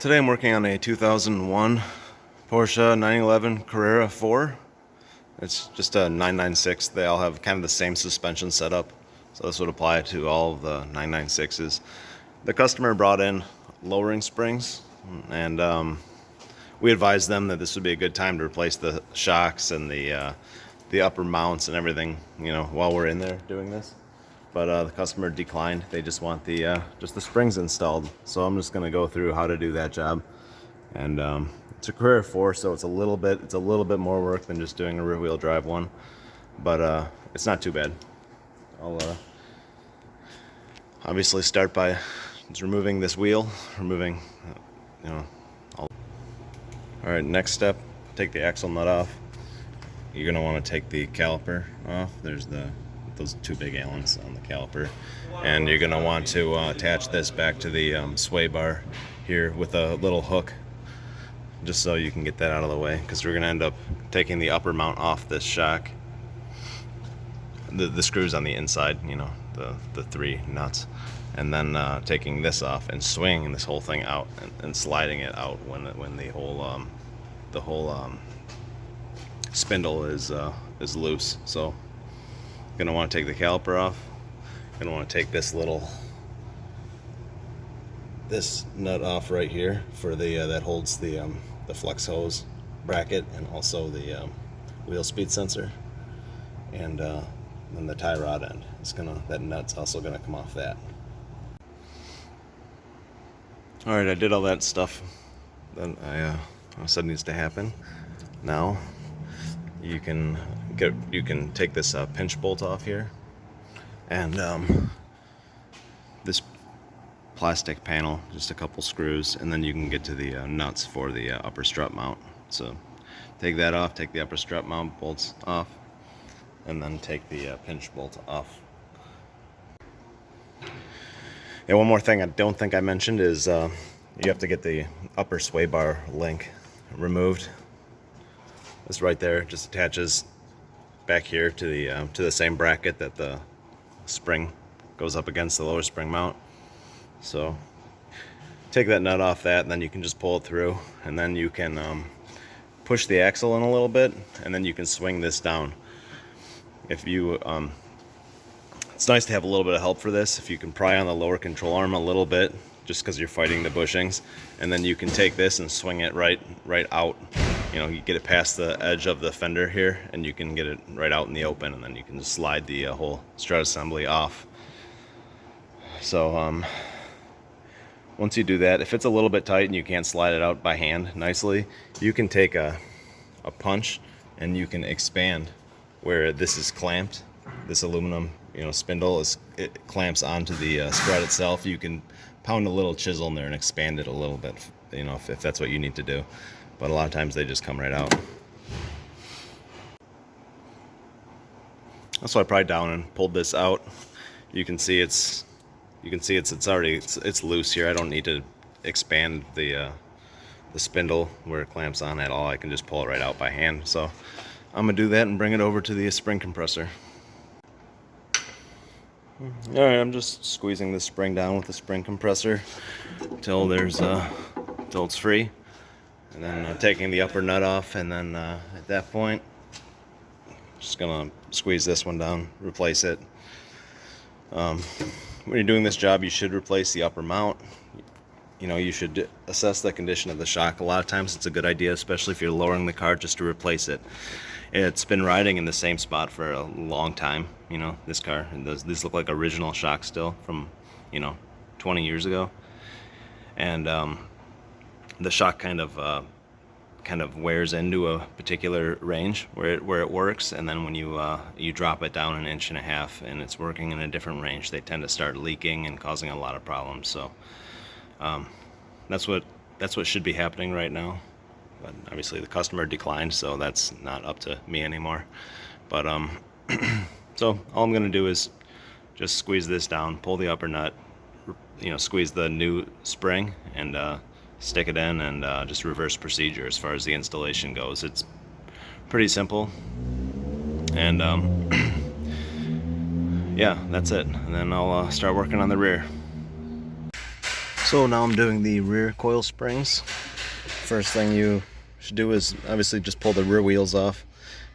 Today I'm working on a 2001 Porsche 911 Carrera 4. It's just a 996. They all have kind of the same suspension setup, so this would apply to all of the 996s. The customer brought in lowering springs, and we advised them that this would be a good time to replace the shocks and the upper mounts and everything, while we're in there doing this. But the customer declined. They just want just the springs installed. So I'm just going to go through how to do that job. And it's a Carrera 4, so it's a little bit more work than just doing a rear-wheel drive one. But it's not too bad. I'll obviously start by just removing this wheel, all right, next step, take the axle nut off. You're going to want to take the caliper off. There's those two big Allens on the caliper, and you're going to want to attach this back to the sway bar here with a little hook, just so you can get that out of the way, because we're going to end up taking the upper mount off this shock. The screws on the inside, the three nuts, and then taking this off and swinging this whole thing out and sliding it out when the whole spindle is loose. So you're gonna want to take the caliper off. You're gonna want to take this nut off right here for that holds the flex hose bracket, and also the wheel speed sensor, and then the tie rod end. That nut's also gonna come off that. All right, I did all that stuff that I said needs to happen. Now you can take this pinch bolt off here, and this plastic panel, just a couple screws, and then you can get to the nuts for the upper strut mount. So take that off, take the upper strut mount bolts off, and then take the pinch bolt off. Yeah, one more thing I don't think I mentioned is you have to get the upper sway bar link removed. This right there just attaches back here to the same bracket that the spring goes up against, the lower spring mount. So take that nut off that, and then you can just pull it through, and then you can push the axle in a little bit, and then you can swing this down. If you it's nice to have a little bit of help for this. If you can pry on the lower control arm a little bit, just because you're fighting the bushings, and then you can take this and swing it right out. You get it past the edge of the fender here, and you can get it right out in the open, and then you can just slide the whole strut assembly off. So once you do that, if it's a little bit tight and you can't slide it out by hand nicely, you can take a punch and you can expand where this is clamped. This aluminum spindle it clamps onto the strut itself. You can pound a little chisel in there and expand it a little bit, if that's what you need to do. But a lot of times they just come right out. So I pried down and pulled this out. You can see it's already loose here. I don't need to expand the spindle where it clamps on at all. I can just pull it right out by hand. So I'm gonna do that and bring it over to the spring compressor. All right, I'm just squeezing the spring down with the spring compressor till it's free, and then taking the upper nut off, and then at that point, just gonna squeeze this one down, replace it. When you're doing this job, you should replace the upper mount. You should assess the condition of the shock. A lot of times it's a good idea, especially if you're lowering the car, just to replace it. It's been riding in the same spot for a long time, this car. And these look like original shocks still from, 20 years ago. And the shock kind of wears into a particular range where it works, and then when you drop it down 1.5 inches and it's working in a different range, they tend to start leaking and causing a lot of problems. So that's what should be happening right now. But obviously the customer declined, so that's not up to me anymore. But so all I'm gonna do is just squeeze this down, pull the upper nut, squeeze the new spring, and stick it in, and just reverse procedure as far as the installation goes. It's pretty simple, and yeah, that's it. And then I'll start working on the rear. So now I'm doing the rear coil springs. First thing you should do is obviously just pull the rear wheels off,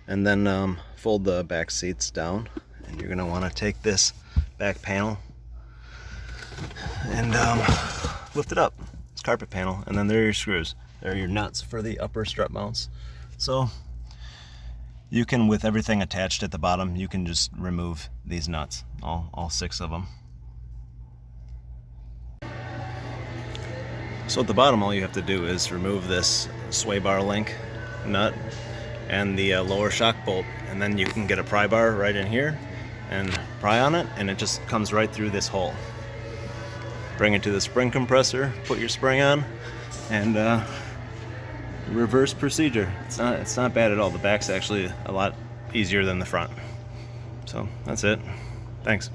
and then fold the back seats down. And you're gonna want to take this back panel and lift it up. It's carpet panel, and then there are your screws. There are your nuts for the upper strut mounts. So you can, with everything attached at the bottom, you can just remove these nuts, all 6 of them. So at the bottom, all you have to do is remove this sway bar link nut and the lower shock bolt, and then you can get a pry bar right in here and pry on it, and it just comes right through this hole. Bring it to the spring compressor, put your spring on, and reverse procedure. It's not bad at all. The back's actually a lot easier than the front. So that's it. Thanks.